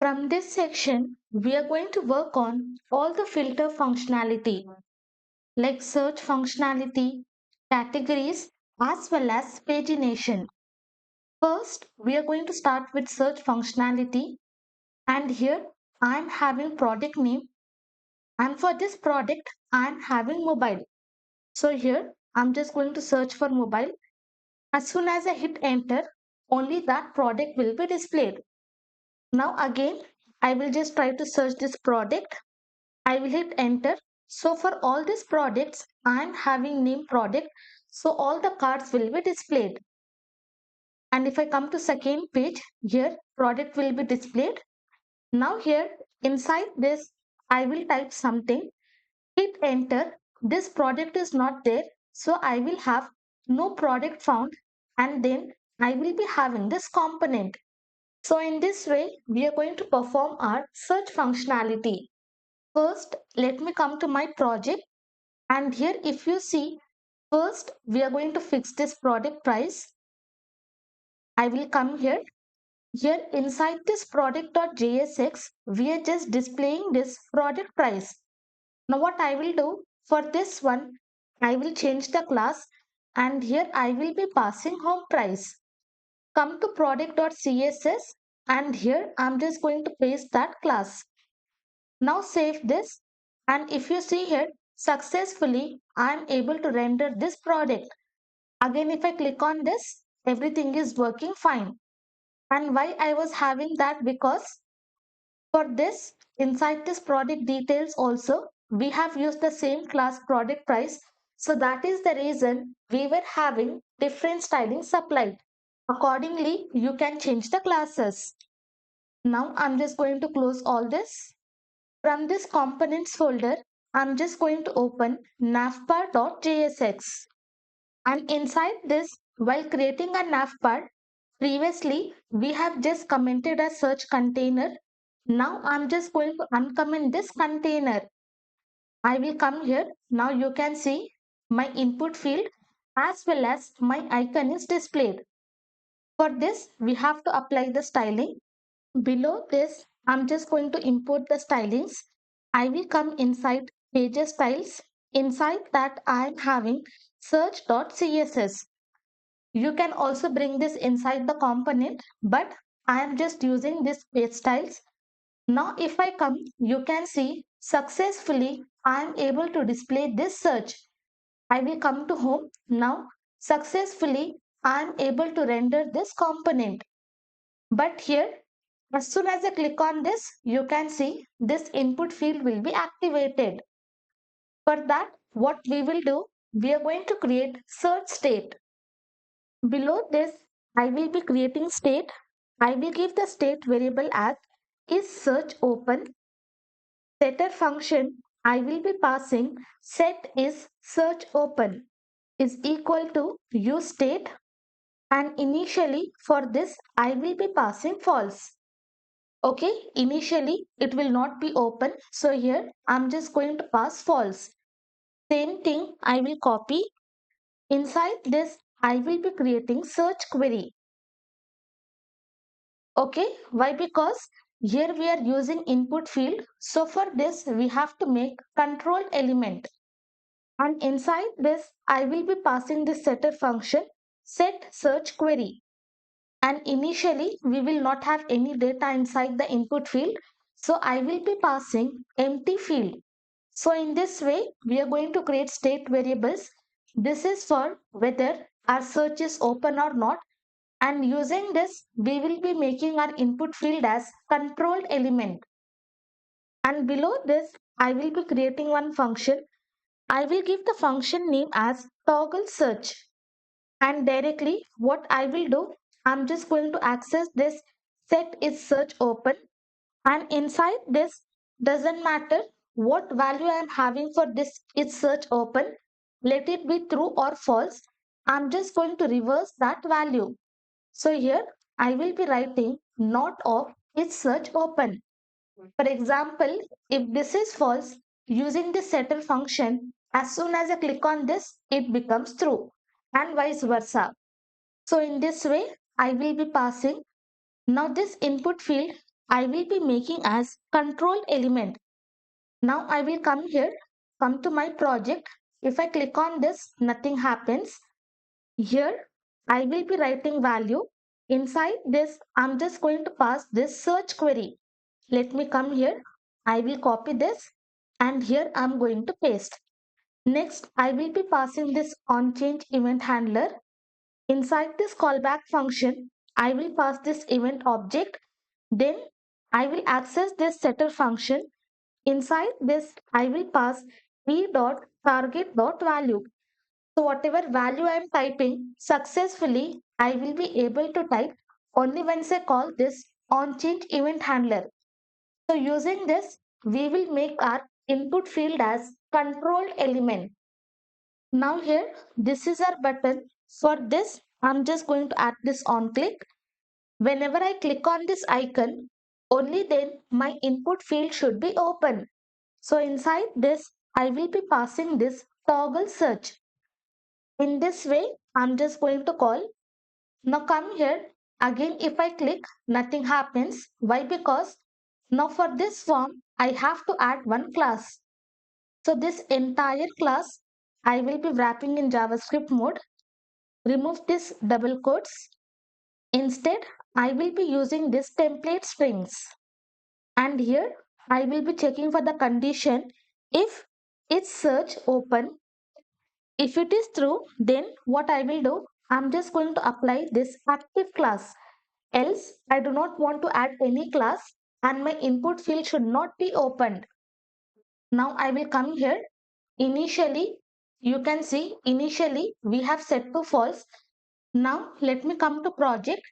From this section, we are going to work on all the filter functionality like search functionality, categories, as well as pagination. First, we are going to start with search functionality, and here I am having product name, and for this product I am having mobile. So here I'm just going to search for mobile. As soon as I hit enter, only that product will be displayed. Now again, I will just try to search this product. I will hit enter. So for all these products, I am having name product. So all the cards will be displayed. And if I come to second page, here product will be displayed. Now here inside this, I will type something. Hit enter. This product is not there. So I will have no product found. And then I will be having this component. So in this way, we are going to perform our search functionality. First, let me come to my project, and here if you see, first we are going to fix this product price. I will come here. Here inside this product.jsx, we are just displaying this product price. Now what I will do for this one, I will change the class, and here I will be passing home price. Come to product.css, and here I'm just going to paste that class. Now save this, and if you see here, successfully I am able to render this product. Again, if I click on this, everything is working fine. And why I was having that? Because for this, inside this product details also, we have used the same class product price. So that is the reason we were having different styling supplied. Accordingly, you can change the classes. Now I'm just going to close all this. From this components folder, I'm just going to open navbar.jsx. And inside this, while creating a navbar, previously we have just commented a search container. Now I'm just going to uncomment this container. I will come here. Now you can see my input field as well as my icon is displayed. For this, we have to apply the styling. Below this, I'm just going to import the stylings. I will come inside pages styles. Inside that, I am having search.css. You can also bring this inside the component, but I am just using this page styles. Now, if I come, you can see successfully I am able to display this search. I will come to home. Now, successfully I am able to render this component. But here, as soon as I click on this, you can see this input field will be activated. For that, what we will do, we are going to create search state. Below this, I will be creating state. I will give the state variable as is search open. Setter function, I will be passing set is search open is equal to use state, and initially for this I will be passing false. Okay, initially it will not be open. So here I'm just going to pass false. Same thing I will copy. Inside this I will be creating search query. Okay, why? Because here we are using input field. So for this we have to make control element. And inside this I will be passing the setter function set search query. And initially we will not have any data inside the input field. So I will be passing empty field. So in this way, we are going to create state variables. This is for whether our search is open or not. And using this, we will be making our input field as controlled element. And below this, I will be creating one function. I will give the function name as toggle search. And directly what I will do, I'm just going to access this set is search open, and inside this doesn't matter what value I am having for this is search open, let it be true or false. I'm just going to reverse that value. So here I will be writing not of is search open. For example, if this is false, using the setter function, as soon as I click on this, it becomes true, and vice versa. So in this way, I will be passing. Now this input field I will be making as control element. Now I will come here, come to my project. If I click on this, nothing happens. Here, I will be writing value. Inside this, I'm just going to pass this search query. Let me come here. I will copy this and here I'm going to paste. Next, I will be passing this onChange event handler. Inside this callback function, I will pass this event object. Then I will access this setter function. Inside this, I will pass e.target.value. So whatever value I am typing successfully, I will be able to type only once I call this onChange event handler. So using this, we will make our input field as controlled element. Now here, this is our button. For this, I'm just going to add this on click. Whenever I click on this icon, only then my input field should be open. So inside this, I will be passing this toggle search. In this way, I'm just going to call. Now come here. Again, if I click, nothing happens. Why? Because now for this form, I have to add one class. So this entire class, I will be wrapping in JavaScript mode. Remove this double quotes. Instead, I will be using this template strings. And here, I will be checking for the condition if it's search open. If it is true, then what I will do, I'm just going to apply this active class. Else, I do not want to add any class and my input field should not be opened. Now I will come here. Initially, you can see initially we have set to false. Now let me come to project.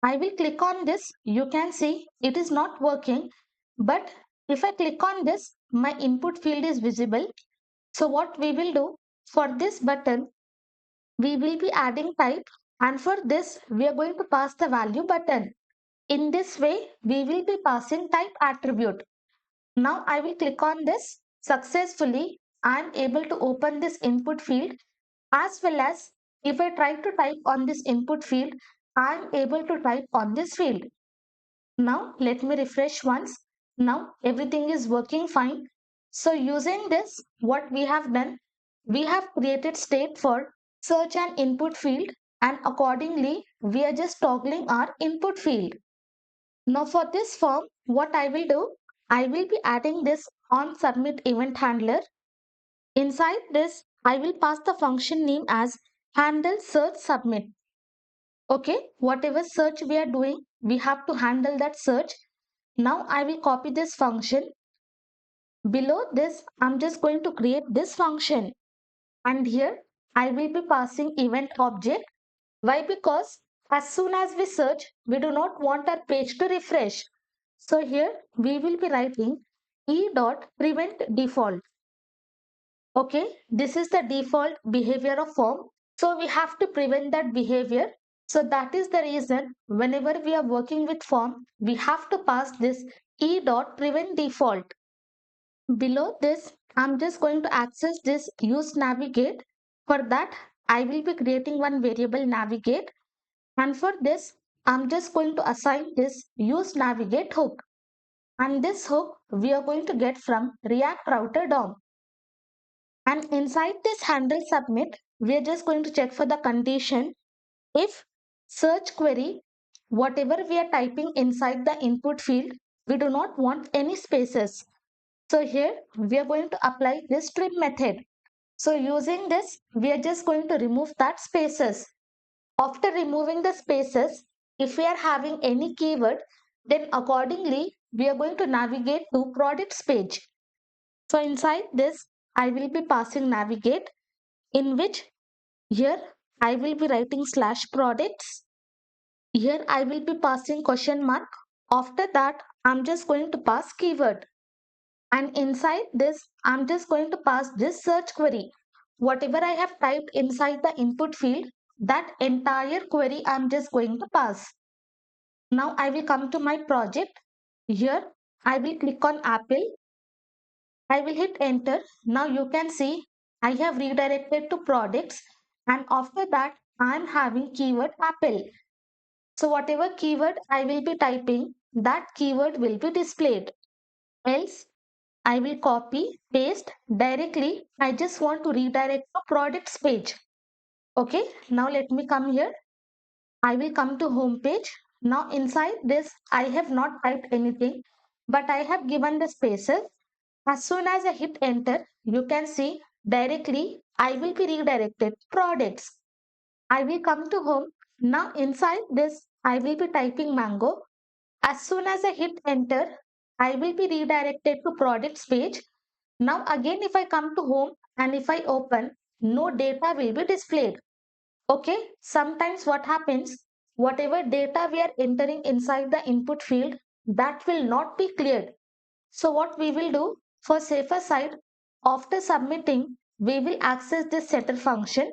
I will click on this. You can see it is not working. But if I click on this, my input field is visible. So what we will do for this button, we will be adding type and for this we are going to pass the value button. In this way, we will be passing type attribute. Now I will click on this. Successfully, I am able to open this input field as well as if I try to type on this input field, I am able to type on this field. Now let me refresh once. Now everything is working fine. So using this, what we have done, we have created state for search and input field and accordingly we are just toggling our input field. Now for this form, what I will do, I will be adding this on submit event handler. Inside this, I will pass the function name as handle search submit. Okay, whatever search we are doing, we have to handle that search. Now I will copy this function. Below this, I'm just going to create this function. And here, I will be passing event object. Why? Because as soon as we search, we do not want our page to refresh. So here, we will be writing e.prevent_default. Okay, this is the default behavior of form. So we have to prevent that behavior. So that is the reason whenever we are working with form, we have to pass this e.prevent_default. Below this, I'm just going to access this use navigate. For that, I will be creating one variable navigate. And for this, I'm just going to assign this use navigate hook. And this hook we are going to get from React Router DOM. And inside this handle submit, we are just going to check for the condition if search query, whatever we are typing inside the input field, we do not want any spaces. So here we are going to apply this trim method. So using this, we are just going to remove that spaces. After removing the spaces, if we are having any keyword, then accordingly, we are going to navigate to products page. So inside this, I will be passing navigate in which here I will be writing slash products. Here I will be passing question mark. After that, I'm just going to pass keyword. And inside this, I'm just going to pass this search query. Whatever I have typed inside the input field, that entire query I'm just going to pass. Now I will come to my project. Here I will click on Apple. I will hit enter. Now you can see I have redirected to products and after that I am having keyword Apple. So whatever keyword I will be typing, that keyword will be displayed. Else, I will copy, paste directly. I just want to redirect to products page. Okay, now let me come here. I will come to home page. Now inside this, I have not typed anything, but I have given the spaces. As soon as I hit enter, you can see directly I will be redirected products. I will come to home. Now inside this, I will be typing mango. As soon as I hit enter, I will be redirected to products page. Now again, if I come to home and if I open, no data will be displayed. Okay, sometimes what happens, whatever data we are entering inside the input field, that will not be cleared. So what we will do, for safer side, after submitting, we will access this setter function,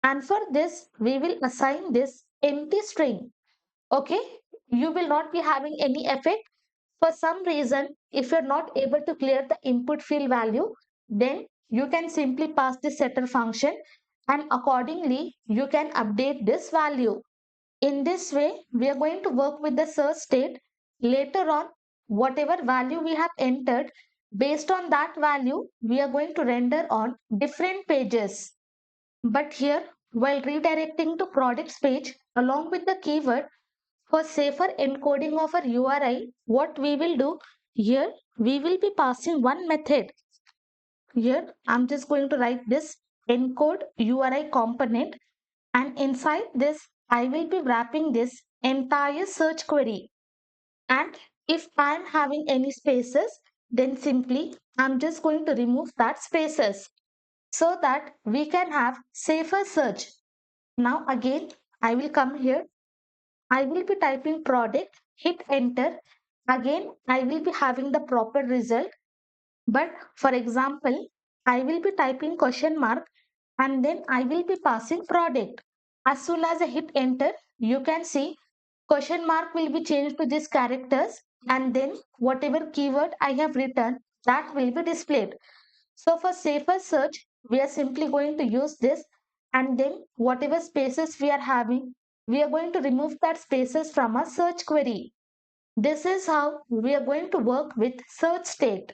and for this we will assign this empty string. Okay, you will not be having any effect. For some reason, if you're not able to clear the input field value, then you can simply pass the setter function, and accordingly you can update this value. In this way, we are going to work with the search state. Later on, whatever value we have entered, based on that value, we are going to render on different pages. But here, while redirecting to products page along with the keyword, for safer encoding of our URI, what we will do here, we will be passing one method. Here, I'm just going to write this encode URI component, and inside this, I will be wrapping this entire search query. And if I'm having any spaces, then simply I'm just going to remove that spaces so that we can have safer search. Now again, I will come here. I will be typing product, hit enter. Again, I will be having the proper result. But for example, I will be typing question mark and then I will be passing product. As soon as I hit enter, you can see question mark will be changed to these characters, and then whatever keyword I have written, that will be displayed. So for safer search, we are simply going to use this, and then whatever spaces we are having, we are going to remove that spaces from our search query. This is how we are going to work with search state.